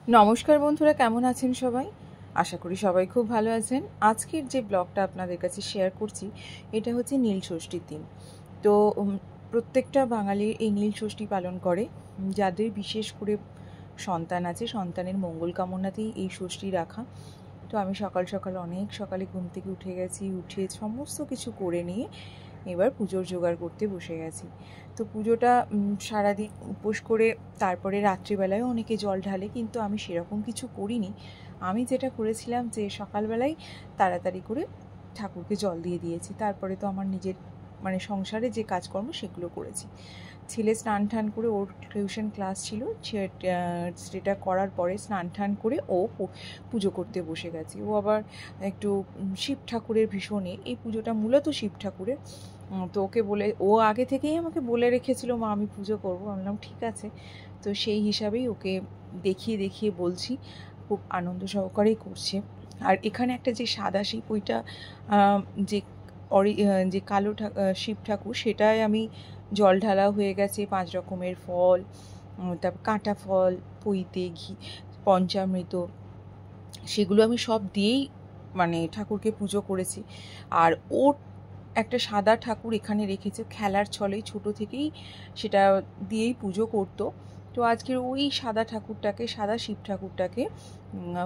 নমস্কার বন্ধুরা, কেমন আছেন সবাই? আশা করি সবাই খুব ভালো আছেন। আজকের যে ব্লগটা আপনাদের কাছে শেয়ার করছি, এটা হচ্ছে নীল ষষ্ঠীর দিন। তো প্রত্যেকটা বাঙালি এই নীল ষষ্ঠী পালন করে। যাদের বিশেষ করে সন্তান আছে, সন্তানের মঙ্গল কামনাতেই এই ষষ্ঠী রাখা। তো আমি সকাল সকাল অনেক সকালে ঘুম থেকে উঠে গেছি, উঠে সমস্ত কিছু করে নিয়ে এবার পুজোর জোগাড় করতে বসে গেছি। তো পুজোটা সারাদিন উপোস করে তারপরে রাত্রিবেলায় অনেকে জল ঢালে, কিন্তু আমি সেরকম কিছু করিনি। আমি যেটা করেছিলাম যে সকালবেলায় তাড়াতাড়ি করে ঠাকুরকে জল দিয়ে দিয়েছি, তারপরে তো আমার নিজের মানে সংসারে যে কাজকর্ম সেগুলো করেছি। ছেলে স্নান টান করে, ওর টিউশন ক্লাস ছিল, সেটা করার পরে স্নান টান করে ও পুজো করতে বসে গেছে। ও আবার একটু শিব ঠাকুরের ভীষণই, এই পুজোটা মূলত শিব ঠাকুরের। তো ওকে বলে, ও আগে থেকেই আমাকে বলে রেখেছিল, মা আমি পুজো করবো। আমি বললাম ঠিক আছে। তো সেই হিসাবেই ওকে দেখিয়ে দেখিয়ে বলছি, খুব আনন্দ সহকারেই করছে। আর এখানে একটা যে সাদা শিব, ওইটা যে যে কালো শিব ঠাকুর, সেটাই আমি জল ঢালা হয়ে গেছে। 5 রকমের ফল, তারপর কাঁটা ফল, পইতে ঘি, পঞ্চামৃত, সেগুলো আমি সব দিয়েই মানে ঠাকুরকে পুজো করেছি। আর ওর একটা সাদা ঠাকুর এখানে রেখেছে, খেলার ছলে ছোট থেকেই সেটা দিয়েই পুজো করতো। তো আজকের ওই সাদা ঠাকুরটাকে, সাদা শিব ঠাকুরটাকে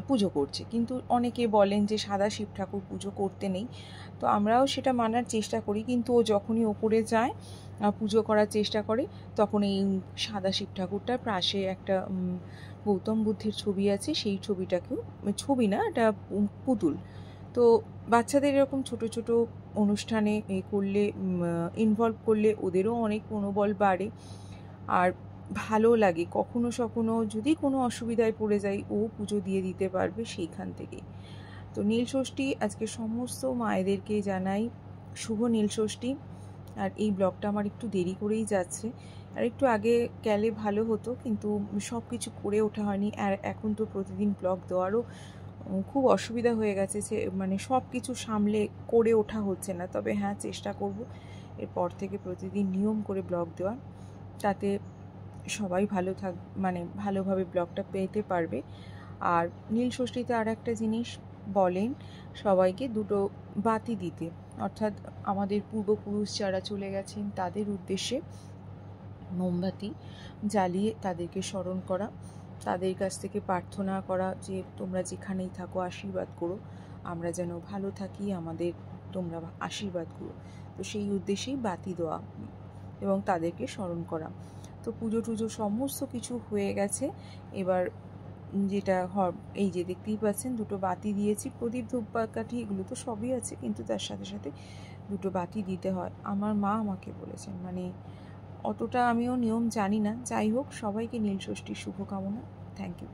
পুজো করছে। কিন্তু অনেকে বলেন যে সাদা শিব ঠাকুর পুজো করতে নেই, তো আমরাও সেটা মানার চেষ্টা করি। কিন্তু ও যখনই ওপরে যায় পুজো করার চেষ্টা করে, তখন এই সাদা শিব ঠাকুরটার পাশে একটা গৌতম বুদ্ধের ছবি আছে, সেই ছবিটাকেও, ছবি না, এটা পুতুল। তো বাচ্চাদের এরকম ছোট ছোট অনুষ্ঠানে করলে, ইনভলভ করলে ওদেরও অনেক মনোবল বাড়ে আর ভালো লাগে। কখনো সখনো যদি কোনো অসুবিধায় পড়ে যায়, ও পুজো দিয়ে দিতে পারবে সেইখান থেকে। তো নীল ষষ্ঠী আজকে সমস্ত মায়েদেরকে জানাই শুভ নীল ষষ্ঠী। আর এই ব্লগটা আমার একটু দেরি করেই যাচ্ছে, আর একটু আগে গেলে ভালো হতো, কিন্তু সব কিছু করে ওঠা হয়নি। আর এখন তো প্রতিদিন ব্লগ দেওয়ারও খুব অসুবিধা হয়ে গেছে, যে মানে সব কিছু সামলে করে ওঠা হচ্ছে না। তবে হ্যাঁ, চেষ্টা করব এরপর থেকে প্রতিদিন নিয়ম করে ব্লগ দেওয়ার, তাতে সবাই ভালো মানে ভালোভাবে ব্লগটা পেতে পারবে। আর নীল ষষ্ঠীতে আর একটা জিনিস বলেন সবাইকে, 2টো বাতি দিতে, অর্থাৎ আমাদের পূর্বপুরুষ যারা চলে গেছেন তাদের উদ্দেশ্যে মোমবাতি জ্বালিয়ে তাদেরকে স্মরণ করা, তাদের কাছ থেকে প্রার্থনা করা যে তোমরা যেখানেই থাকো আশীর্বাদ করো, আমরা যেন ভালো থাকি, আমাদের তোমরা আশীর্বাদ করো। তো সেই উদ্দেশ্যেই বাতি দেওয়া এবং তাদেরকে স্মরণ করা। তো পুজো টুজো সমস্ত কিছু হয়ে গেছে। এবার যেটা এই যে দেখতেই পাচ্ছেন, 2টো বাতি দিয়েছি, প্রদীপ ধূপকাঠি এগুলো তো সবই আছে, কিন্তু তার সাথে সাথে 2টো বাতি দিতে হয়। আমার মা আমাকে বলেছেন, মানে অতটা আমিও নিয়ম জানি না। যাই হোক, সবাইকে নীল ষষ্ঠীর শুভকামনা। Thank you.